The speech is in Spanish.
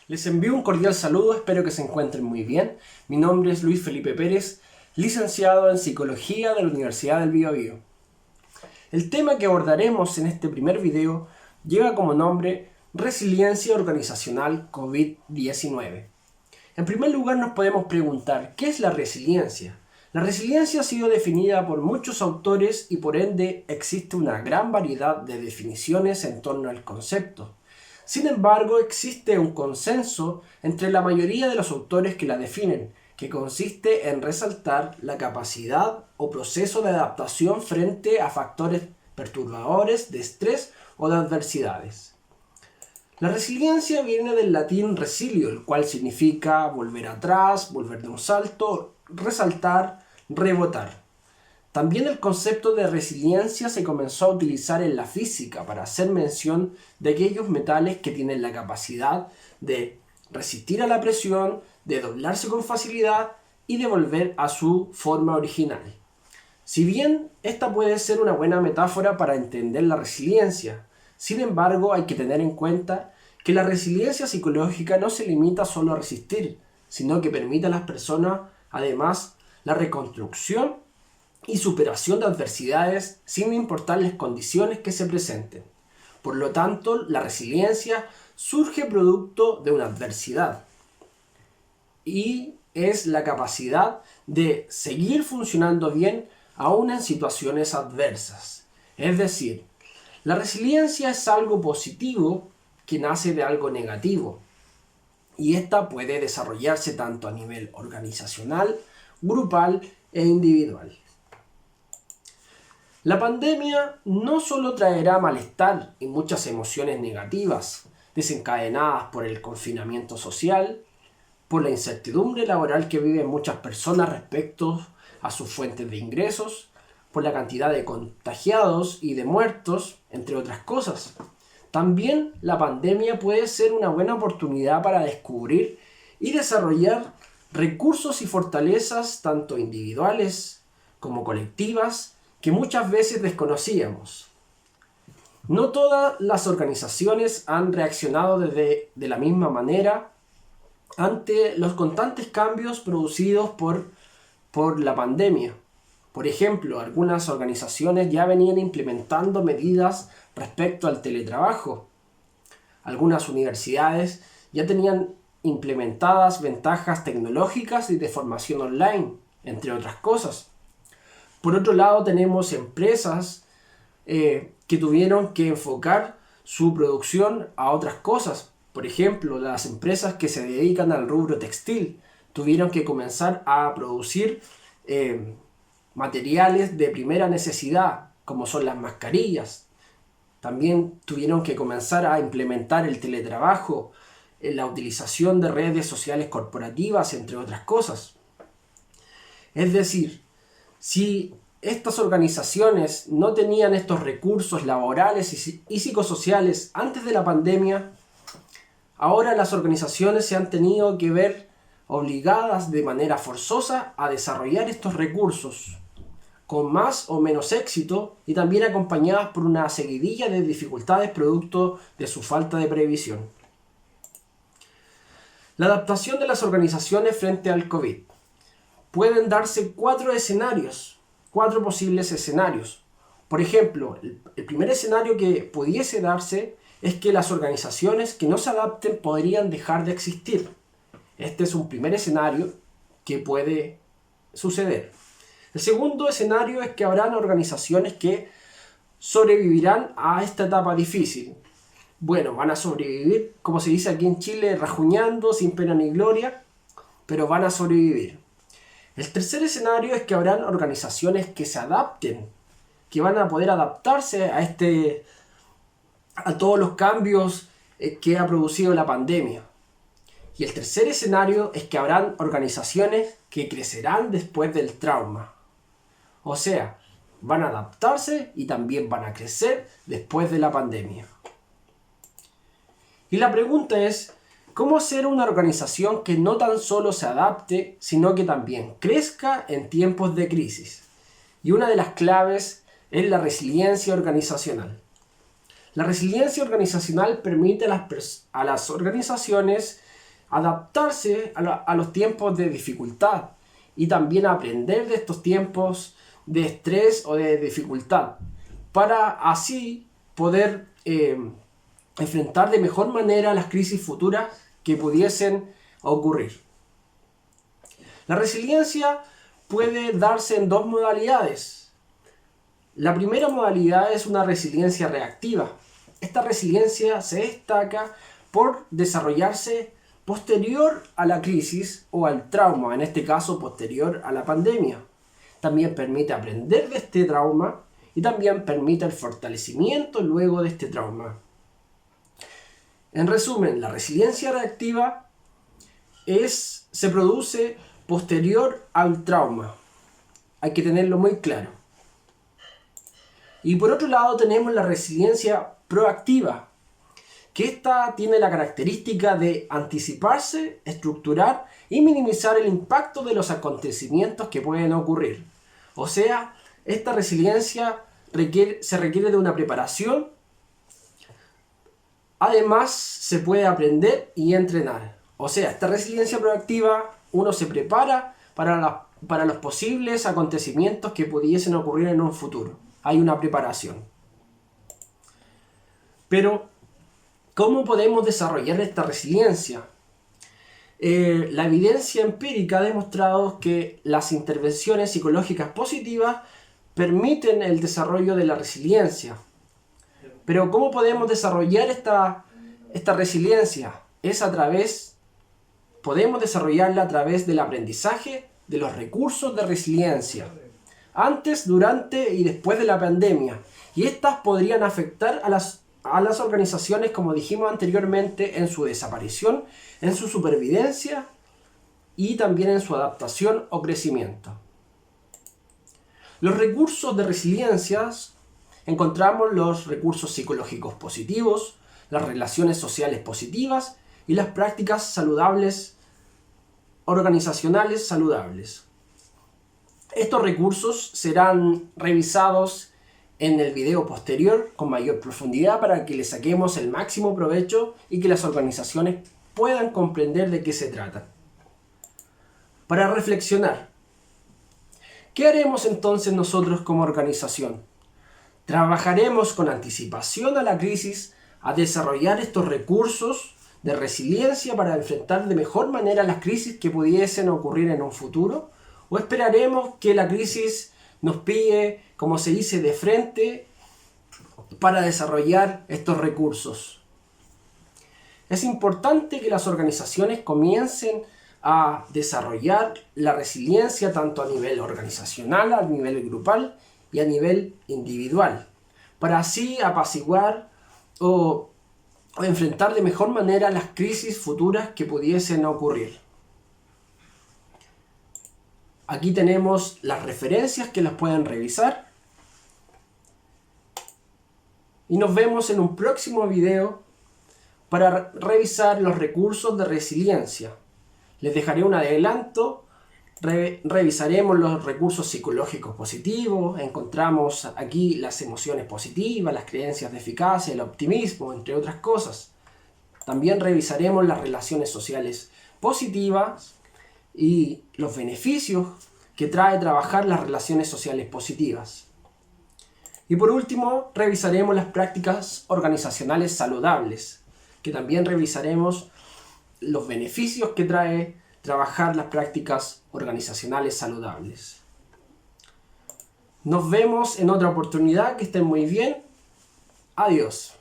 Les envío un cordial saludo, espero que se encuentren muy bien. Mi nombre es Luis Felipe Pérez, licenciado en Psicología de la Universidad del Biobío. El tema que abordaremos en este primer video lleva como nombre Resiliencia Organizacional COVID-19. En primer lugar nos podemos preguntar, ¿qué es la resiliencia? La resiliencia ha sido definida por muchos autores y por ende existe una gran variedad de definiciones en torno al concepto. Sin embargo, existe un consenso entre la mayoría de los autores que la definen, que consiste en resaltar la capacidad o proceso de adaptación frente a factores perturbadores de estrés o de adversidades. La resiliencia viene del latín resilio, el cual significa volver atrás, volver de un salto, resaltar, rebotar. También el concepto de resiliencia se comenzó a utilizar en la física para hacer mención de aquellos metales que tienen la capacidad de resistir a la presión, de doblarse con facilidad y de volver a su forma original. Si bien esta puede ser una buena metáfora para entender la resiliencia, sin embargo hay que tener en cuenta que la resiliencia psicológica no se limita solo a resistir, sino que permite a las personas además la reconstrucción y superación de adversidades sin importar las condiciones que se presenten. Por lo tanto, la resiliencia surge producto de una adversidad y es la capacidad de seguir funcionando bien aún en situaciones adversas. Es decir, la resiliencia es algo positivo que nace de algo negativo y esta puede desarrollarse tanto a nivel organizacional, grupal e individual. La pandemia no solo traerá malestar y muchas emociones negativas, desencadenadas por el confinamiento social, por la incertidumbre laboral que viven muchas personas respecto a sus fuentes de ingresos, por la cantidad de contagiados y de muertos, entre otras cosas. También la pandemia puede ser una buena oportunidad para descubrir y desarrollar recursos y fortalezas tanto individuales como colectivas que muchas veces desconocíamos. No todas las organizaciones han reaccionado de la misma manera ante los constantes cambios producidos por la pandemia. Por ejemplo, algunas organizaciones ya venían implementando medidas respecto al teletrabajo. Algunas universidades ya tenían implementadas ventajas tecnológicas y de formación online, entre otras cosas. Por otro lado, tenemos empresas que tuvieron que enfocar su producción a otras cosas. Por ejemplo, las empresas que se dedican al rubro textil tuvieron que comenzar a producir materiales de primera necesidad, como son las mascarillas. También tuvieron que comenzar a implementar el teletrabajo, la utilización de redes sociales corporativas, entre otras cosas. Es decir, si estas organizaciones no tenían estos recursos laborales y psicosociales antes de la pandemia, ahora las organizaciones se han tenido que ver obligadas de manera forzosa a desarrollar estos recursos, con más o menos éxito y también acompañadas por una seguidilla de dificultades producto de su falta de previsión. La adaptación de las organizaciones frente al COVID. Pueden darse cuatro posibles escenarios. Por ejemplo, el primer escenario que pudiese darse es que las organizaciones que no se adapten podrían dejar de existir. Este es un primer escenario que puede suceder. El segundo escenario es que habrán organizaciones que sobrevivirán a esta etapa difícil. Bueno, van a sobrevivir, como se dice aquí en Chile, rajuñando, sin pena ni gloria, pero van a sobrevivir. El tercer escenario es que habrán organizaciones que se adapten, que van a poder adaptarse a todos los cambios que ha producido la pandemia. Y el tercer escenario es que habrán organizaciones que crecerán después del trauma. O sea, van a adaptarse y también van a crecer después de la pandemia. Y la pregunta es, ¿cómo hacer una organización que no tan solo se adapte, sino que también crezca en tiempos de crisis? Y una de las claves es la resiliencia organizacional. La resiliencia organizacional permite a las organizaciones adaptarse a los tiempos de dificultad y también aprender de estos tiempos de estrés o de dificultad para así poder enfrentar de mejor manera las crisis futuras que pudiesen ocurrir. La resiliencia puede darse en dos modalidades. La primera modalidad es una resiliencia reactiva. Esta resiliencia se destaca por desarrollarse posterior a la crisis o al trauma, en este caso posterior a la pandemia. También permite aprender de este trauma y también permite el fortalecimiento luego de este trauma. En resumen, la resiliencia reactiva se produce posterior al trauma. Hay que tenerlo muy claro. Y por otro lado tenemos la resiliencia proactiva, que esta tiene la característica de anticiparse, estructurar y minimizar el impacto de los acontecimientos que pueden ocurrir. O sea, esta resiliencia se requiere de una preparación. Además, se puede aprender y entrenar. O sea, esta resiliencia proactiva, uno se prepara para los posibles acontecimientos que pudiesen ocurrir en un futuro. Hay una preparación. Pero, ¿cómo podemos desarrollar esta resiliencia? La evidencia empírica ha demostrado que las intervenciones psicológicas positivas permiten el desarrollo de la resiliencia. Pero ¿cómo podemos desarrollar esta resiliencia? Podemos desarrollarla a través del aprendizaje de los recursos de resiliencia, antes, durante y después de la pandemia. Y estas podrían afectar a las organizaciones, como dijimos anteriormente, en su desaparición, en su supervivencia y también en su adaptación o crecimiento. Los recursos de resiliencia encontramos los recursos psicológicos positivos, las relaciones sociales positivas y las prácticas saludables, organizacionales saludables. Estos recursos serán revisados en el video posterior con mayor profundidad para que le saquemos el máximo provecho y que las organizaciones puedan comprender de qué se trata. Para reflexionar, ¿qué haremos entonces nosotros como organización? Trabajaremos con anticipación a la crisis a desarrollar estos recursos de resiliencia para enfrentar de mejor manera las crisis que pudiesen ocurrir en un futuro, o esperaremos que la crisis nos pille, como se dice, de frente para desarrollar estos recursos. Es importante que las organizaciones comiencen a desarrollar la resiliencia tanto a nivel organizacional, a nivel grupal y a nivel individual, para así apaciguar o enfrentar de mejor manera las crisis futuras que pudiesen ocurrir. Aquí tenemos las referencias que las pueden revisar. Y nos vemos en un próximo video para revisar los recursos de resiliencia. Les dejaré un adelanto. Revisaremos los recursos psicológicos positivos. Encontramos aquí las emociones positivas, las creencias de eficacia, el optimismo, entre otras cosas. También revisaremos las relaciones sociales positivas y los beneficios que trae trabajar las relaciones sociales positivas. Y por último, revisaremos las prácticas organizacionales saludables, que también revisaremos los beneficios que trae trabajar las prácticas organizacionales saludables. Nos vemos en otra oportunidad, que estén muy bien. Adiós.